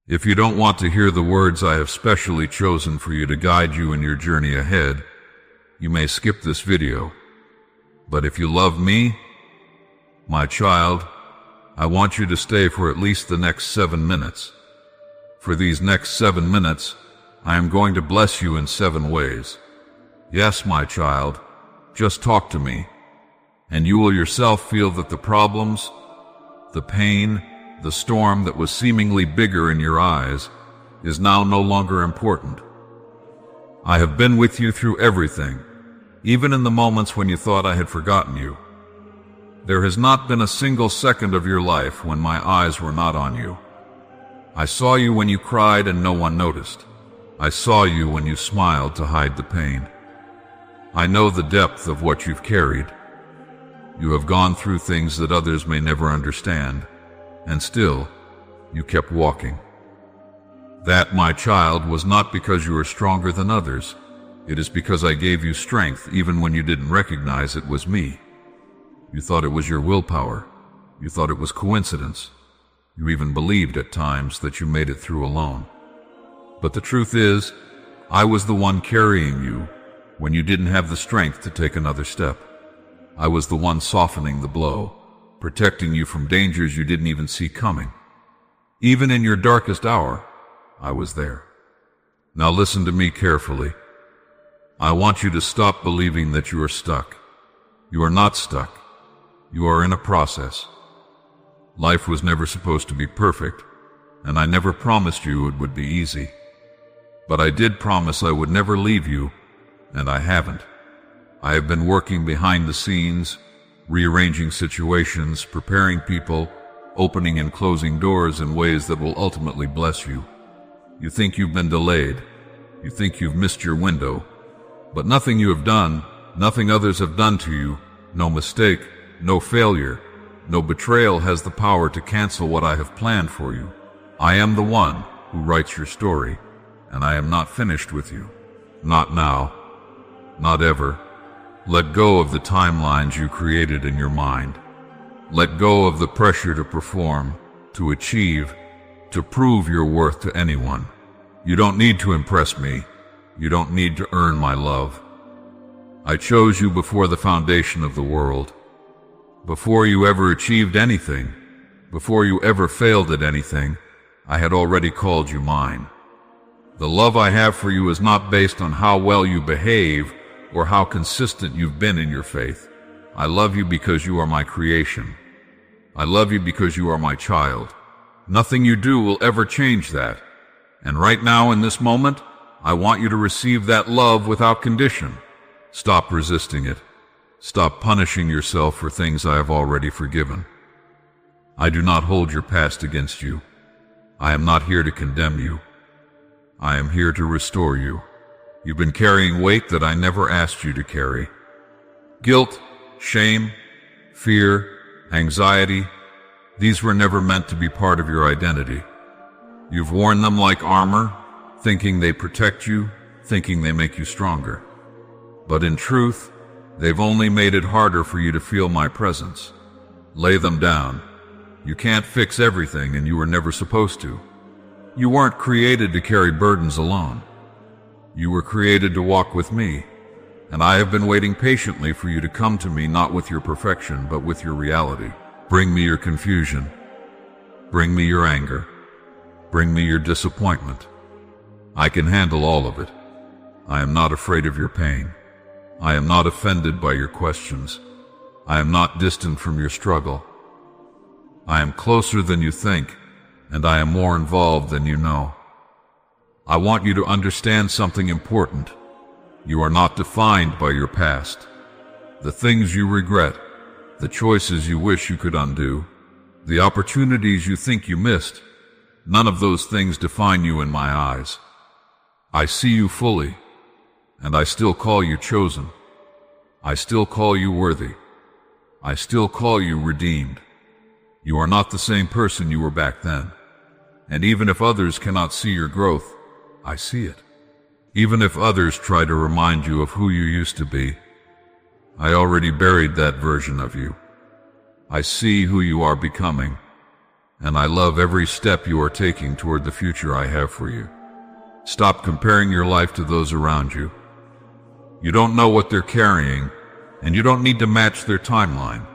If you don't want to hear the words I have specially chosen for you to guide you in your journey ahead, you may skip this video. But if you love me, my child, I want you to stay for at least the next 7 minutes. For these next 7 minutes, I am going to bless you in 7 ways. Yes, my child, just talk to me, and you will yourself feel that the problems, the pain, the storm that was seemingly bigger in your eyes is now no longer important. I have been with you through everything, even in the moments when you thought I had forgotten you. There has not been a single second of your life when my eyes were not on you. I saw you when you cried and no one noticed. I saw you when you smiled to hide the pain. I know the depth of what you've carried. You have gone through things that others may never understand, and still, you kept walking. That, my child, was not because you are stronger than others. It is because I gave you strength even when you didn't recognize it was me. You thought it was your willpower. You thought it was coincidence. You even believed at times that you made it through alone. But the truth is, I was the one carrying you when you didn't have the strength to take another step. I was the one softening the blow, protecting you from dangers you didn't even see coming. Even in your darkest hour, I was there. Now listen to me carefully. I want you to stop believing that you are stuck. You are not stuck. You are in a process. Life was never supposed to be perfect, and I never promised you it would be easy. But I did promise I would never leave you, and I haven't. I have been working behind the scenes, rearranging situations, preparing people, opening and closing doors in ways that will ultimately bless you. You think you've been delayed. You think you've missed your window. But nothing you have done, nothing others have done to you, no mistake, no failure, no betrayal has the power to cancel what I have planned for you. I am the one who writes your story, and I am not finished with you. Not now. Not ever. Let go of the timelines you created in your mind. Let go of the pressure to perform, to achieve, to prove your worth to anyone. You don't need to impress me. You don't need to earn my love. I chose you before the foundation of the world. Before you ever achieved anything, before you ever failed at anything, I had already called you mine. The love I have for you is not based on how well you behave or how consistent you've been in your faith. I love you because you are my creation. I love you because you are my child. Nothing you do will ever change that. And right now, in this moment, I want you to receive that love without condition. Stop resisting it. Stop punishing yourself for things I have already forgiven. I do not hold your past against you. I am not here to condemn you. I am here to restore you. You've been carrying weight that I never asked you to carry. Guilt, shame, fear, anxiety, these were never meant to be part of your identity. You've worn them like armor, thinking they protect you, thinking they make you stronger. But in truth, they've only made it harder for you to feel my presence. Lay them down. You can't fix everything, and you were never supposed to. You weren't created to carry burdens alone. You were created to walk with me, and I have been waiting patiently for you to come to me, not with your perfection, but with your reality. Bring me your confusion. Bring me your anger. Bring me your disappointment. I can handle all of it. I am not afraid of your pain. I am not offended by your questions. I am not distant from your struggle. I am closer than you think, and I am more involved than you know. I want you to understand something important. You are not defined by your past. The things you regret, the choices you wish you could undo, the opportunities you think you missed, none of those things define you in my eyes. I see you fully, and I still call you chosen. I still call you worthy. I still call you redeemed. You are not the same person you were back then. And even if others cannot see your growth, I see it. Even if others try to remind you of who you used to be, I already buried that version of you. I see who you are becoming, and I love every step you are taking toward the future I have for you. Stop comparing your life to those around you. You don't know what they're carrying, and you don't need to match their timeline.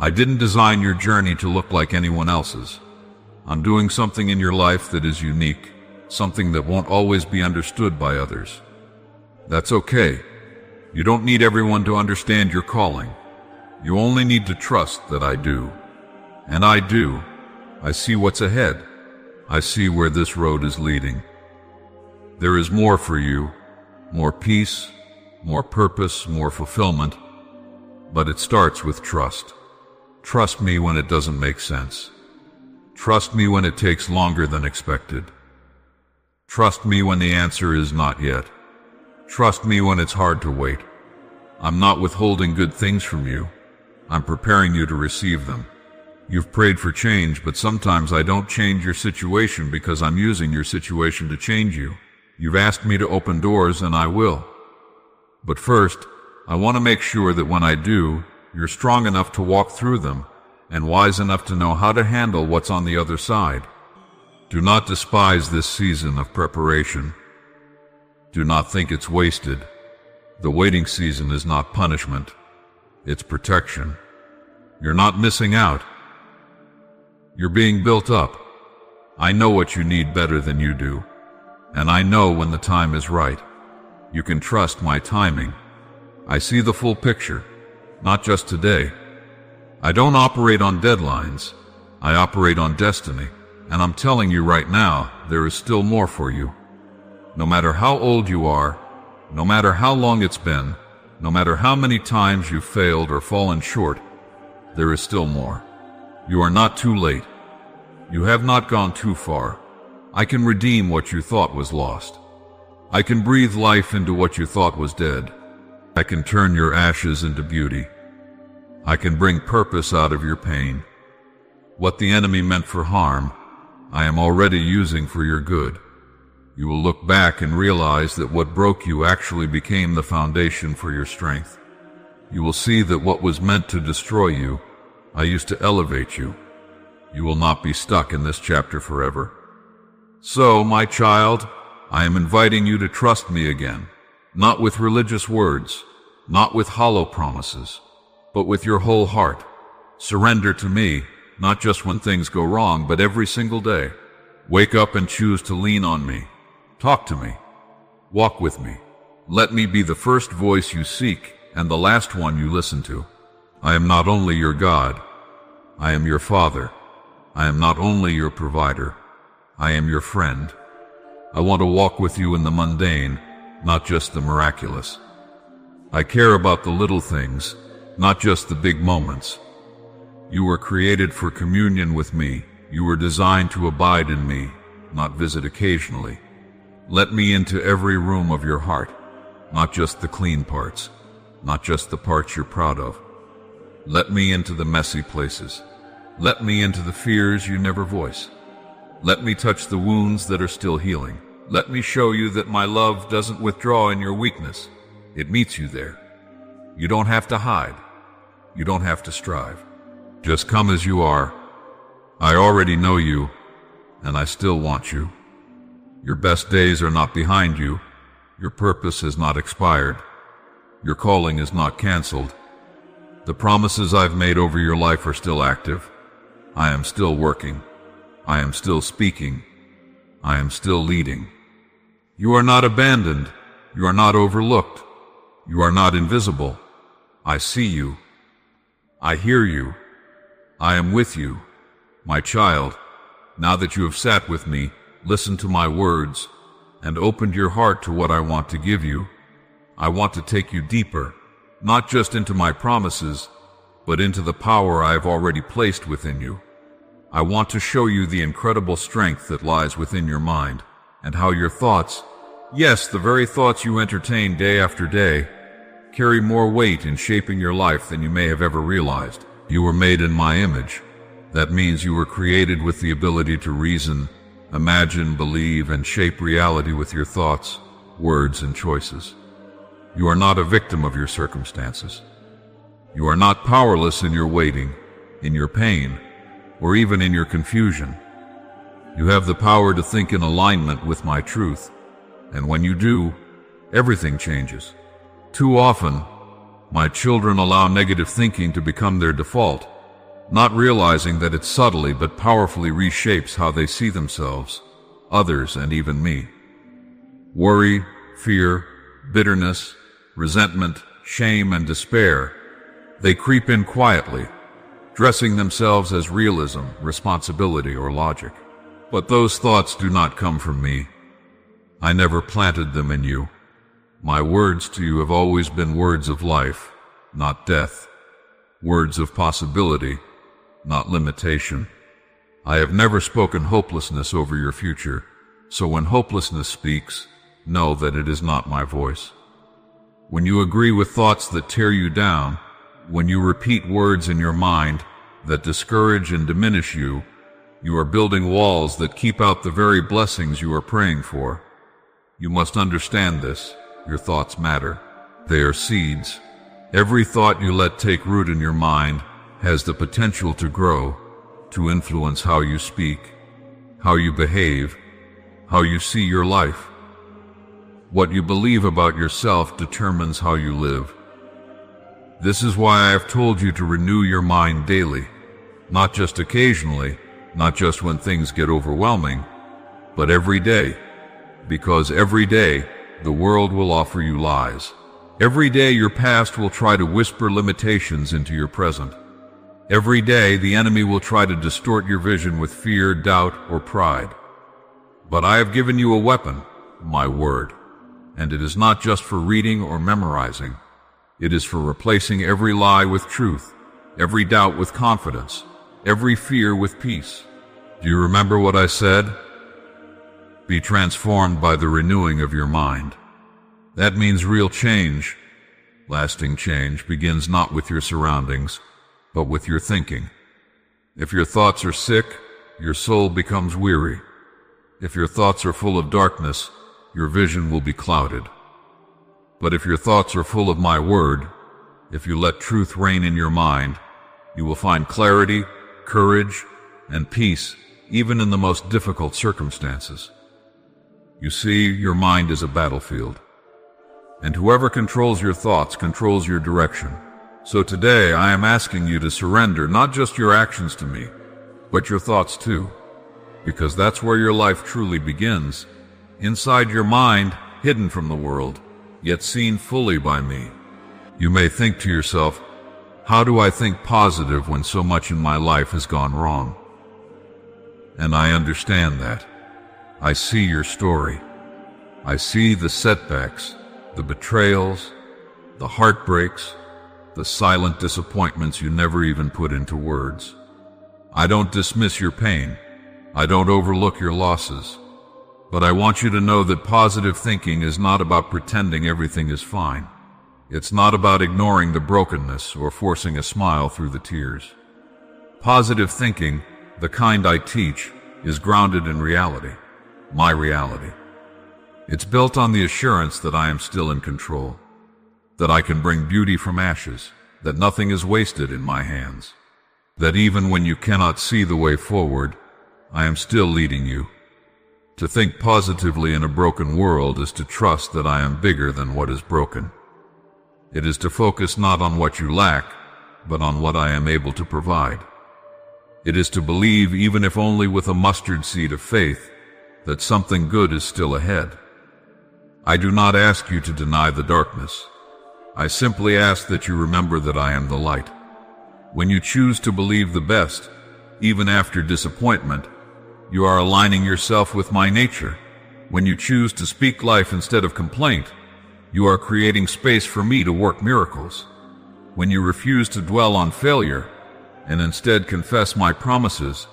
I didn't design your journey to look like anyone else's. I'm doing something in your life that is unique, something that won't always be understood by others. That's okay. You don't need everyone to understand your calling. You only need to trust that I do. And I do. I see what's ahead. I see where this road is leading. There is more for you, more peace, more purpose, more fulfillment, but it starts with trust. Trust me when it doesn't make sense. Trust me when it takes longer than expected. Trust me when the answer is not yet. Trust me when it's hard to wait. I'm not withholding good things from you. I'm preparing you to receive them. You've prayed for change, but sometimes I don't change your situation because I'm using your situation to change you. You've asked me to open doors, and I will. But first, I want to make sure that when I do, you're strong enough to walk through them and wise enough to know how to handle what's on the other side. Do not despise this season of preparation. Do not think it's wasted. The waiting season is not punishment. It's protection. You're not missing out. You're being built up. I know what you need better than you do, and I know when the time is right. You can trust my timing. I see the full picture, not just today. I don't operate on deadlines. I operate on destiny, and I'm telling you right now, there is still more for you. No matter how old you are, no matter how long it's been, no matter how many times you've failed or fallen short, there is still more. You are not too late. You have not gone too far. I can redeem what you thought was lost. I can breathe life into what you thought was dead. I can turn your ashes into beauty. I can bring purpose out of your pain. What the enemy meant for harm, I am already using for your good. You will look back and realize that what broke you actually became the foundation for your strength. You will see that what was meant to destroy you, I used to elevate you. You will not be stuck in this chapter forever. So, my child, I am inviting you to trust me again, not with religious words, not with hollow promises, but with your whole heart. Surrender to me, not just when things go wrong, but every single day. Wake up and choose to lean on me. Talk to me. Walk with me. Let me be the first voice you seek and the last one you listen to. I am not only your God, I am your Father. I am not only your provider, I am your friend. I want to walk with you in the mundane, not just the miraculous. I care about the little things, not just the big moments. You were created for communion with me. You were designed to abide in me, not visit occasionally. Let me into every room of your heart, not just the clean parts, not just the parts you're proud of. Let me into the messy places. Let me into the fears you never voice. Let me touch the wounds that are still healing. Let me show you that my love doesn't withdraw in your weakness. It meets you there. You don't have to hide. You don't have to strive. Just come as you are. I already know you, and I still want you. Your best days are not behind you. Your purpose has not expired. Your calling is not canceled. The promises I've made over your life are still active. I am still working. I am still speaking. I am still leading. You are not abandoned. You are not overlooked. You are not invisible. I see you. I hear you. I am with you. My child, now that you have sat with me, listened to my words, and opened your heart to what I want to give you, I want to take you deeper, not just into my promises, but into the power I have already placed within you. I want to show you the incredible strength that lies within your mind, and how your thoughts, yes, the very thoughts you entertain day after day, carry more weight in shaping your life than you may have ever realized. You were made in my image. That means you were created with the ability to reason, imagine, believe, and shape reality with your thoughts, words, and choices. You are not a victim of your circumstances. You are not powerless in your waiting, in your pain, or even in your confusion. You have the power to think in alignment with my truth, and when you do, everything changes. Too often, my children allow negative thinking to become their default, not realizing that it subtly but powerfully reshapes how they see themselves, others, and even me. Worry, fear, bitterness, resentment, shame, and despair, they creep in quietly, dressing themselves as realism, responsibility, or logic. But those thoughts do not come from me. I never planted them in you. My words to you have always been words of life, not death. Words of possibility, not limitation. I have never spoken hopelessness over your future, so when hopelessness speaks, know that it is not my voice. When you agree with thoughts that tear you down, when you repeat words in your mind that discourage and diminish you, you are building walls that keep out the very blessings you are praying for. You must understand this. Your thoughts matter. They are seeds. Every thought you let take root in your mind has the potential to grow, to influence how you speak, how you behave, how you see your life. What you believe about yourself determines how you live. This is why I have told you to renew your mind daily, not just occasionally, not just when things get overwhelming, but every day, because every day the world will offer you lies. Every day your past will try to whisper limitations into your present. Every day the enemy will try to distort your vision with fear, doubt, or pride. But I have given you a weapon, my word, and it is not just for reading or memorizing. It is for replacing every lie with truth, every doubt with confidence, every fear with peace. Do you remember what I said? Be transformed by the renewing of your mind. That means real change. Lasting change begins not with your surroundings, but with your thinking. If your thoughts are sick, your soul becomes weary. If your thoughts are full of darkness, your vision will be clouded. But if your thoughts are full of my word, if you let truth reign in your mind, you will find clarity, courage, and peace even in the most difficult circumstances. You see, your mind is a battlefield, and whoever controls your thoughts controls your direction. So today I am asking you to surrender not just your actions to me, but your thoughts too, because that's where your life truly begins, inside your mind, hidden from the world, yet seen fully by me. You may think to yourself, how do I think positive when so much in my life has gone wrong? And I understand that. I see your story. I see the setbacks, the betrayals, the heartbreaks, the silent disappointments you never even put into words. I don't dismiss your pain. I don't overlook your losses. But I want you to know that positive thinking is not about pretending everything is fine. It's not about ignoring the brokenness or forcing a smile through the tears. Positive thinking, the kind I teach, is grounded in reality, my reality. It's built on the assurance that I am still in control, that I can bring beauty from ashes, that nothing is wasted in my hands, that even when you cannot see the way forward, I am still leading you. To think positively in a broken world is to trust that I am bigger than what is broken. It is to focus not on what you lack, but on what I am able to provide. It is to believe, even if only with a mustard seed of faith, that something good is still ahead. I do not ask you to deny the darkness. I simply ask that you remember that I am the light. When you choose to believe the best, even after disappointment, you are aligning yourself with my nature. When you choose to speak life instead of complaint, you are creating space for me to work miracles. When you refuse to dwell on failure and instead confess my promises,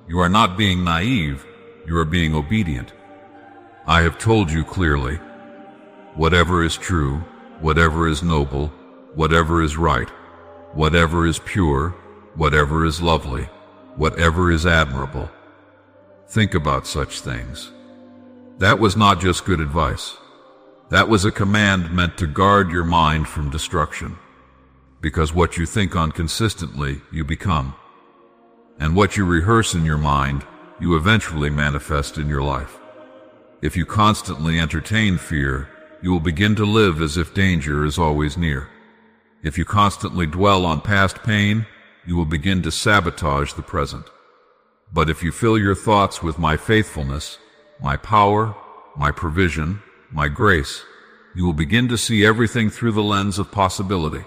you are not being naive, you are being obedient. I have told you clearly, whatever is true, whatever is noble, whatever is right, whatever is pure, whatever is lovely, whatever is admirable. Think about such things. That was not just good advice. That was a command meant to guard your mind from destruction. Because what you think on consistently, you become. And what you rehearse in your mind, you eventually manifest in your life. If you constantly entertain fear, you will begin to live as if danger is always near. If you constantly dwell on past pain, you will begin to sabotage the present. But if you fill your thoughts with my faithfulness, my power, my provision, my grace, you will begin to see everything through the lens of possibility.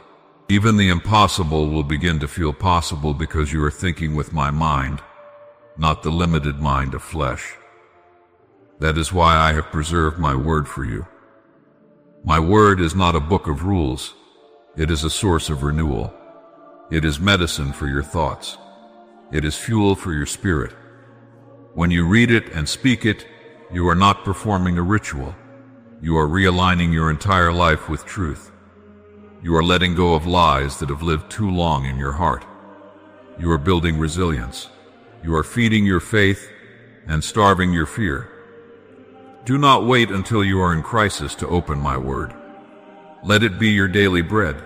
Even the impossible will begin to feel possible because you are thinking with my mind, not the limited mind of flesh. That is why I have preserved my word for you. My word is not a book of rules. It is a source of renewal. It is medicine for your thoughts. It is fuel for your spirit. When you read it and speak it, you are not performing a ritual. You are realigning your entire life with truth. You are letting go of lies that have lived too long in your heart. You are building resilience. You are feeding your faith and starving your fear. Do not wait until you are in crisis to open my word. Let it be your daily bread.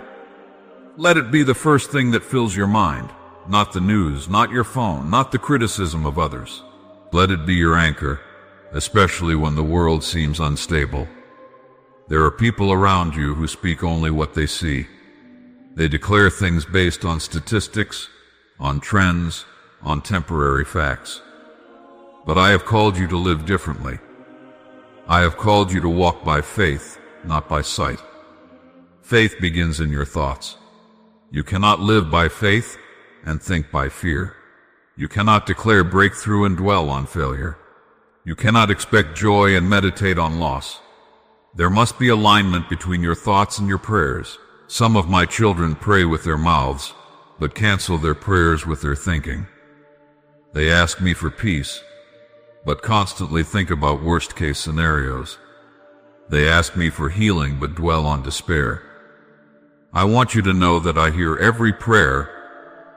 Let it be the first thing that fills your mind, not the news, not your phone, not the criticism of others. Let it be your anchor, especially when the world seems unstable. There are people around you who speak only what they see. They declare things based on statistics, on trends, on temporary facts. But I have called you to live differently. I have called you to walk by faith, not by sight. Faith begins in your thoughts. You cannot live by faith and think by fear. You cannot declare breakthrough and dwell on failure. You cannot expect joy and meditate on loss. There must be alignment between your thoughts and your prayers. Some of my children pray with their mouths, but cancel their prayers with their thinking. They ask me for peace, but constantly think about worst-case scenarios. They ask me for healing, but dwell on despair. I want you to know that I hear every prayer,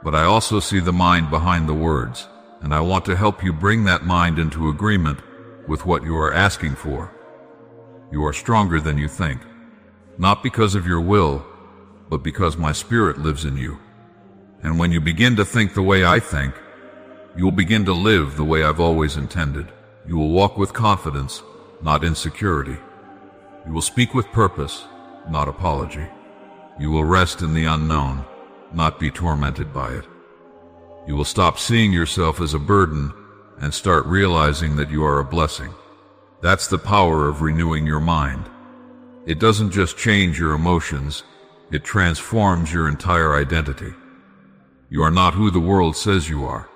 but I also see the mind behind the words, and I want to help you bring that mind into agreement with what you are asking for. You are stronger than you think, not because of your will, but because my spirit lives in you. And when you begin to think the way I think, you will begin to live the way I've always intended. You will walk with confidence, not insecurity. You will speak with purpose, not apology. You will rest in the unknown, not be tormented by it. You will stop seeing yourself as a burden and start realizing that you are a blessing. That's the power of renewing your mind. It doesn't just change your emotions, it transforms your entire identity. You are not who the world says you are.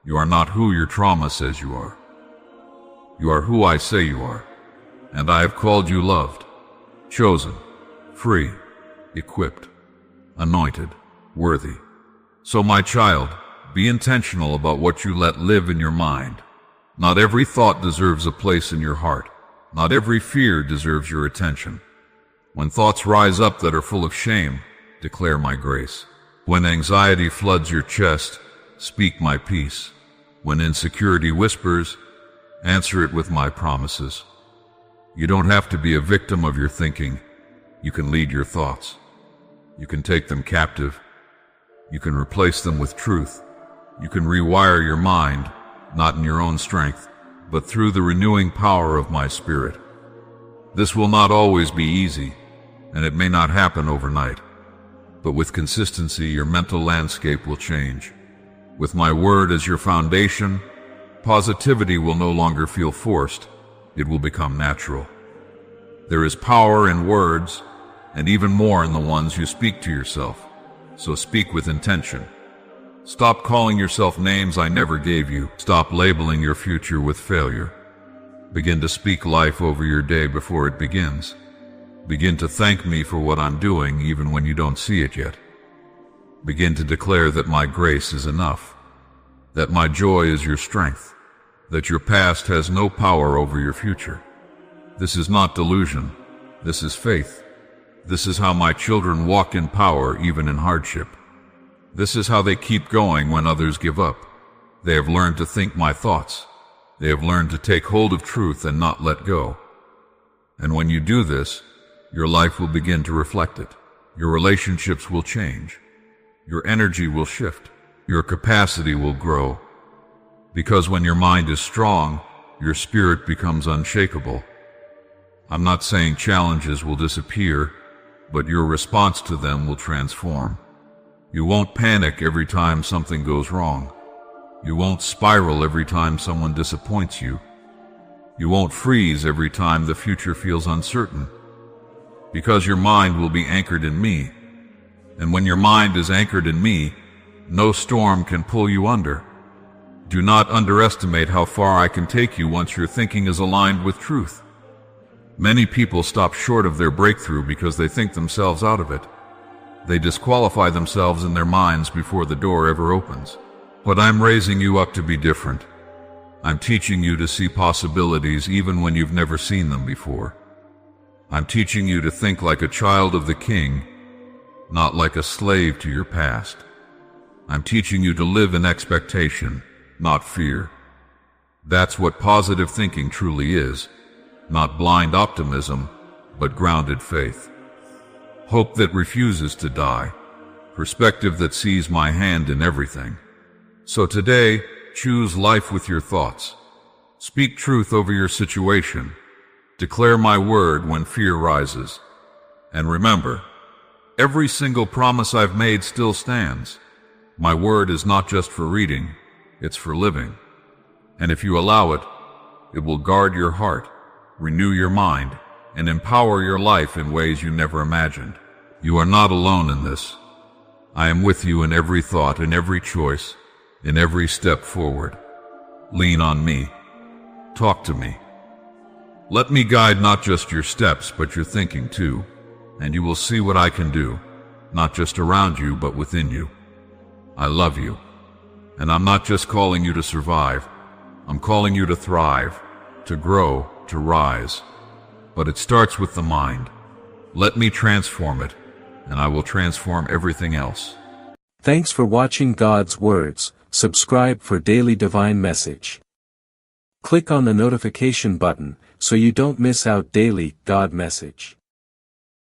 You are not who your trauma says you are. You are who I say you are. And I have called you loved, chosen, free, equipped, anointed, worthy. So my child, be intentional about what you let live in your mind. Not every thought deserves a place in your heart. Not every fear deserves your attention. When thoughts rise up that are full of shame, declare my grace. When anxiety floods your chest, speak my peace. When insecurity whispers, answer it with my promises. You don't have to be a victim of your thinking. You can lead your thoughts. You can take them captive. You can replace them with truth. You can rewire your mind, not in your own strength, but through the renewing power of my spirit. This will not always be easy, and it may not happen overnight. But with consistency, your mental landscape will change. With my word as your foundation, positivity will no longer feel forced. It will become natural. There is power in words, and even more in the ones you speak to yourself. So speak with intention. Stop calling yourself names I never gave you. Stop labeling your future with failure. Begin to speak life over your day before it begins. Begin to thank me for what I'm doing even when you don't see it yet. Begin to declare that my grace is enough, that my joy is your strength, that your past has no power over your future. This is not delusion. This is faith. This is how my children walk in power even in hardship. This is how they keep going when others give up. They have learned to think my thoughts. They have learned to take hold of truth and not let go. And when you do this, your life will begin to reflect it. Your relationships will change. Your energy will shift. your capacity will grow. Because when your mind is strong, your spirit becomes unshakable. I'm not saying challenges will disappear, but your response to them will transform. You won't panic every time something goes wrong. You won't spiral every time someone disappoints you. You won't freeze every time the future feels uncertain. Because your mind will be anchored in me. And when your mind is anchored in me, no storm can pull you under. Do not underestimate how far I can take you once your thinking is aligned with truth. Many people stop short of their breakthrough because they think themselves out of it. They disqualify themselves in their minds before the door ever opens. But I'm raising you up to be different. I'm teaching you to see possibilities even when you've never seen them before. I'm teaching you to think like a child of the King, not like a slave to your past. I'm teaching you to live in expectation, not fear. That's what positive thinking truly is. Not blind optimism, but grounded faith. Hope that refuses to die. Perspective that sees my hand in everything. So today, choose life with your thoughts. Speak truth over your situation. Declare my word when fear rises. And remember, every single promise I've made still stands. My word is not just for reading, it's for living. And if you allow it, it will guard your heart, renew your mind, and empower your life in ways you never imagined. You are not alone in this. I am with you in every thought, in every choice, in every step forward. Lean on me. Talk to me. Let me guide not just your steps, but your thinking too, and you will see what I can do, not just around you, but within you. I love you, and I'm not just calling you to survive. I'm calling you to thrive, to grow, to rise. But it starts with the mind. Let me transform it, and I will transform everything else. Thanks for watching God's Words. Subscribe for daily divine message. Click on the notification button so you don't miss out daily God message.